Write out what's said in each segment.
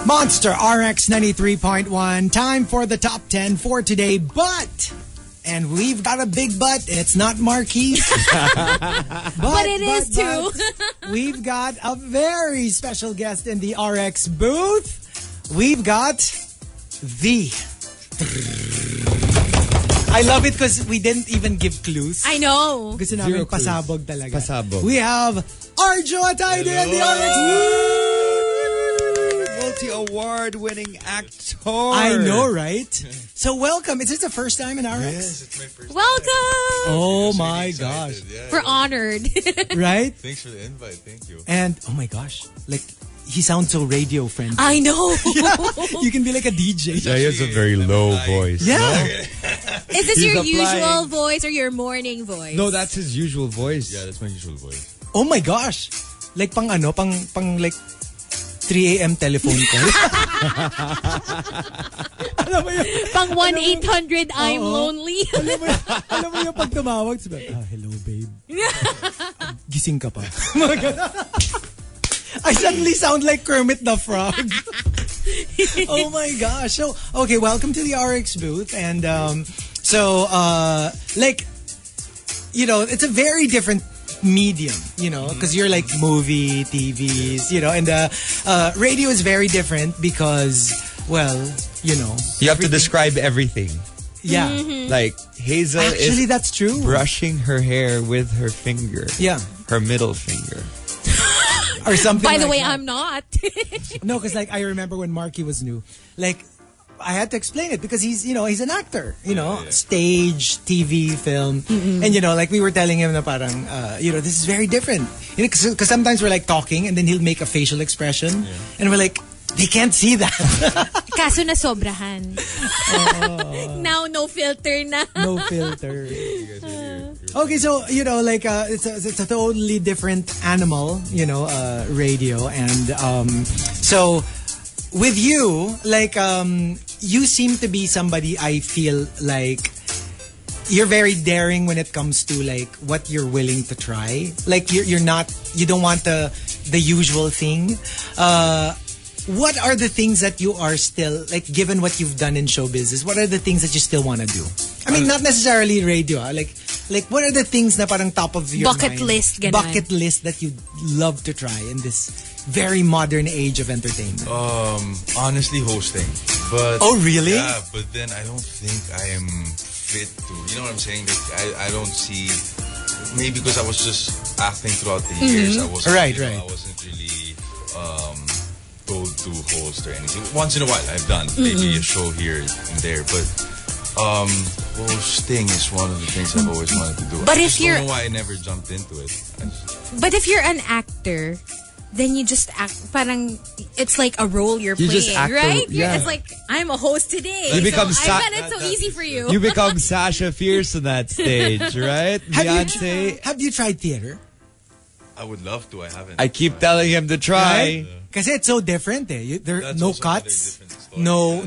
Monster RX93.1. Time for the top 10 for today. And we've got a big but. It's not Markki. but it is too. We've got a very special guest in the RX booth. We've got the... I love it because we didn't even give clues. I know. Gusto namin pasabog talaga. Pasabog. We have Arjo Atayde in the RX booth. Multi-award-winning actor. I know, right? So welcome. Is this the first time in RX? Yes, it's my first Welcome. Oh I'm my really excited. gosh. Yeah, We're honored. Right? Thanks for the invite. Thank you. And oh my gosh, like he sounds so radio friendly. I know. You can be like a DJ. Yeah, he has a very low voice. Yeah. Is this your applying. usual voice or your morning voice? No, that's his usual voice. Yeah, that's my usual voice. Oh my gosh. Like pang like 3 a.m. telephone call. Alam mo yun? Pang 1-800 I'm lonely. Alam mo yung pag tumawag, sabi, hello babe. Gising ka pa. I suddenly sound like Kermit the Frog. Oh my gosh. So, okay, welcome to the RX booth. And like, you know, it's a very different medium, you know, because you're like movie, TVs, you know, and radio is very different because, well, you know. You have to describe everything. Yeah. Like, Hazel Actually, is that's true. brushing her hair with her finger. Yeah. Her middle finger. Or something By the like way, that. I'm not. No, because like I remember when Markki was new, like I had to explain it because he's, you know, he's an actor, you know, stage, TV, film, and you know, like we were telling him na parang, you know, this is very different, you know, because sometimes we're like talking and then he'll make a facial expression, and we're like, they can't see that. Kaso na sobrahan. Now no filter na. No filter. Okay, so you know, like it's a totally different animal, you know, radio, and so with you, like you seem to be somebody I feel like you're very daring when it comes to like what you're willing to try. Like you don't want the usual thing. What are the things that you are still, like, given what you've done in show business, what are the things that you still want to do? I mean, not necessarily radio. Like what are the things na parang top of your Bucket mind? list, ganun. Bucket list that you'd love to try in this very modern age of entertainment? Honestly, hosting. But Oh, really? Yeah, but then I don't think I am fit to. You know what I'm saying? Like, I don't see. Maybe because I was just acting throughout the years. I wasn't. Right, you know, right. I wasn't really told to host or anything. Once in a while, I've done maybe a show here and there, but hosting is one of the things I've always wanted to do. But I if just you're- don't know why I never jumped into it. But if you're an actor, then you just act. Parang it's like a role you're You playing, just act right? yeah. It's like I'm a host today. You become so I bet it's so easy for you. You become Sasha Fierce on that stage, right? Beyonce. Have you tried theater? I would love to. I haven't. I keep telling him to try. Kasi it's so different eh. There That's no also another cuts. different story.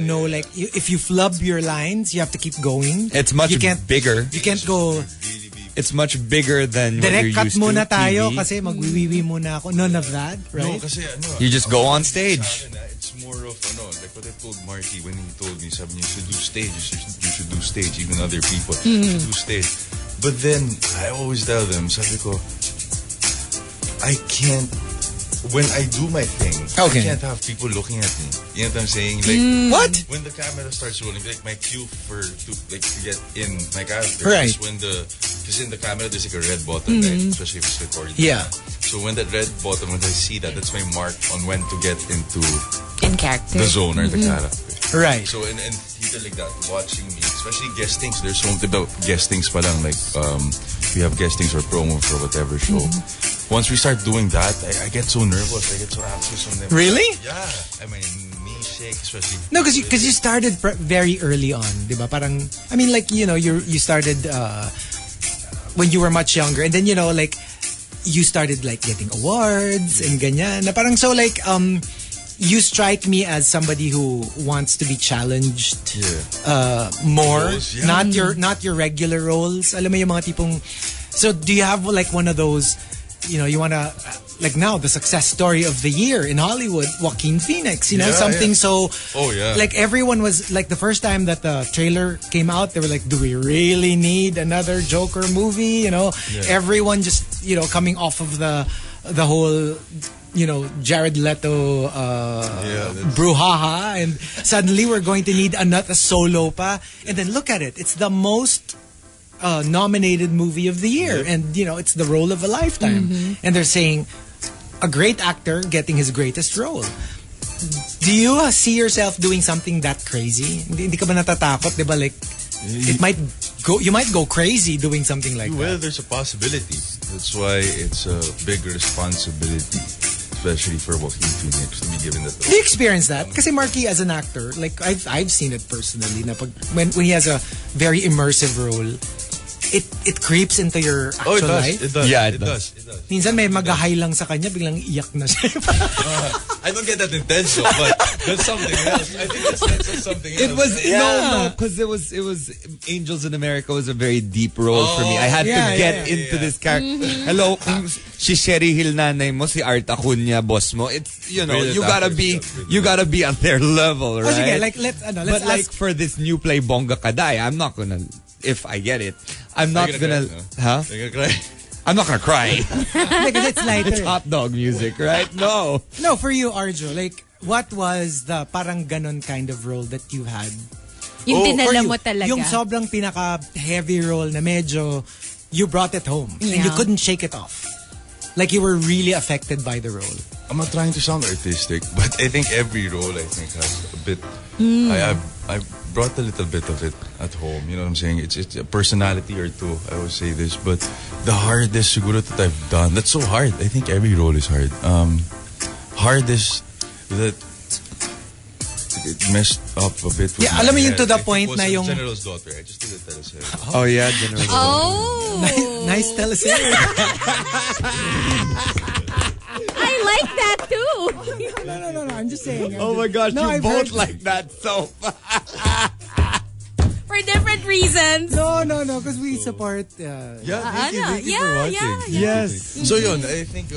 No, like if you flub your lines, you have to keep going. It's much you can't, bigger. You can't go It's much bigger than what you're direct cut used to. muna tayo TV. kasi magwiwiwi muna ako. None of that, No, right? kasi You just go on sa stage. akin, it's more of like what I told Markki when he told me, sabi niya, you should do stage, you should do stage, even other people should do stage. But then I always tell them, sabi ko, I can't. When I do my thing, Okay. I can't have people looking at me. You know what I'm saying? Like What? when the camera starts rolling, like my cue to get in my character Right. is when because in the camera there's like a red button, right? Especially if it's recorded. Yeah. So when that red button, when I see that, that's my mark on when to get into In character. the zone or the character. Right. So and people like that watching me, especially guestings. There's so about guestings pa lang, like we have guestings or promo for whatever show. Once we start doing that, I get so nervous. I get so anxious on them. Really? Yeah. I mean, knee shake, especially. No, because you started very early on, di ba? Parang, I mean, like, you know, you started when you were much younger, and then, you know, like, you started like getting awards and ganyan. Na parang so like you strike me as somebody who wants to be challenged more, Roles, yeah. not your regular roles. Alam mo yung mga tipong. So do you have like one of those? You know, you want to like now the success story of the year in Hollywood, Joaquin Phoenix, you know, something so like everyone was like the first time that the trailer came out, they were like, do we really need another Joker movie? You know, everyone just, you know, coming off of the whole, you know, Jared Leto brouhaha, and suddenly we're going to need a solo pa, and then look at it, it's the most nominated movie of the year, and you know, it's the role of a lifetime, and they're saying a great actor getting his greatest role. Do you see yourself doing something that crazy? Hindi ka ba natatakot, di ba? Like, you might go crazy doing something like that. Well, there's a possibility. That's why it's a big responsibility, especially for Joaquin Phoenix, to be given that role. Do you experience that? Kasi Markki, as an actor, like I've seen it personally, na when he has a very immersive role, it creeps into your actual life. It does. Yeah, it does. Minsan may mag-high lang sa kanya, biglang iyak na siya. I don't get that intense, but that's something else. I think that's something else. It was no, because it was Angels in America was a very deep role for me. I had to get into this character. Hello, si Sherry Hill nanay mo, si Art Acuña boss mo. It's, you know, you gotta be on their level, right? Sige, like let's ask, like for this new play Bongga Kaday, I'm not gonna, if I get it, I'm not gonna Huh? You're gonna cry? I'm not gonna cry. because it's lighter. It's hot dog music, right? No, for you, Arjo, like what was the parang ganon kind of role that you had? Yung dinala mo talaga. Yung sobrang pinaka-heavy role na medyo you brought it home and you couldn't shake it off. Like you were really affected by the role. I'm not trying to sound artistic, but I think every role has a bit. I brought a little bit of it at home. You know what I'm saying? It's a personality or two. I always say this, but the hardest siguro that I've done. That's so hard. I think every role is hard. Hardest that it messed up a bit. With alam mo yung to the point na yung General's daughter. I just did a teleserie. Oh yeah, General's daughter. Oh, nice teleserie. I like that too. No. I'm just saying. Oh my gosh, you I've both heard like that so For different reasons. No, because we support. Thank you for watching. Yes. So yun, I think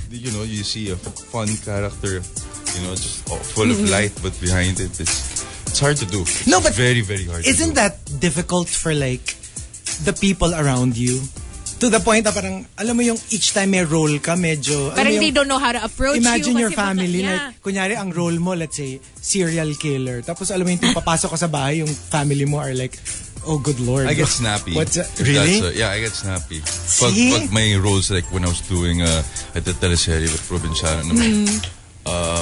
you know, you see a fun character, you know, just full of light, but behind it, it's hard to do. It's very, very hard. Isn't that difficult for like the people around you? To the point na parang, alam mo yung each time may role ka, medyo... Parang they don't know how to approach imagine you. Your family, like, kunyari ang role mo, let's say, serial killer. Tapos alam mo yung papasok ka sa bahay, yung family mo are like, oh, good Lord. I get snappy. Really? I get snappy. Pag my roles, like when I was doing at the teleserie with Provinciano naman, I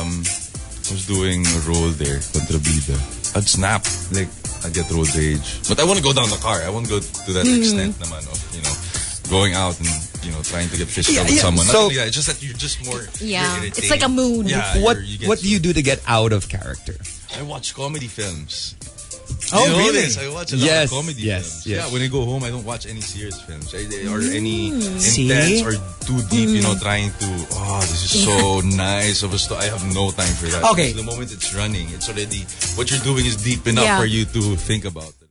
was doing a role there, Contrabida. I'd snap. Like, I'd get road rage. But I won't go down the car. I won't go to that extent naman of, you know, going out and, you know, trying to get physical with someone. So, it's just that you're just more... it's like a mood. Yeah, what do you do to get out of character? I watch comedy films. Oh, you know really? This? I watch a lot of comedy films. Yeah, when I go home, I don't watch any serious films or any intense or too deep, you know, trying to, this is so nice of a story. I have no time for that. Okay. Because the moment it's running, it's already, what you're doing is deep enough for you to think about it.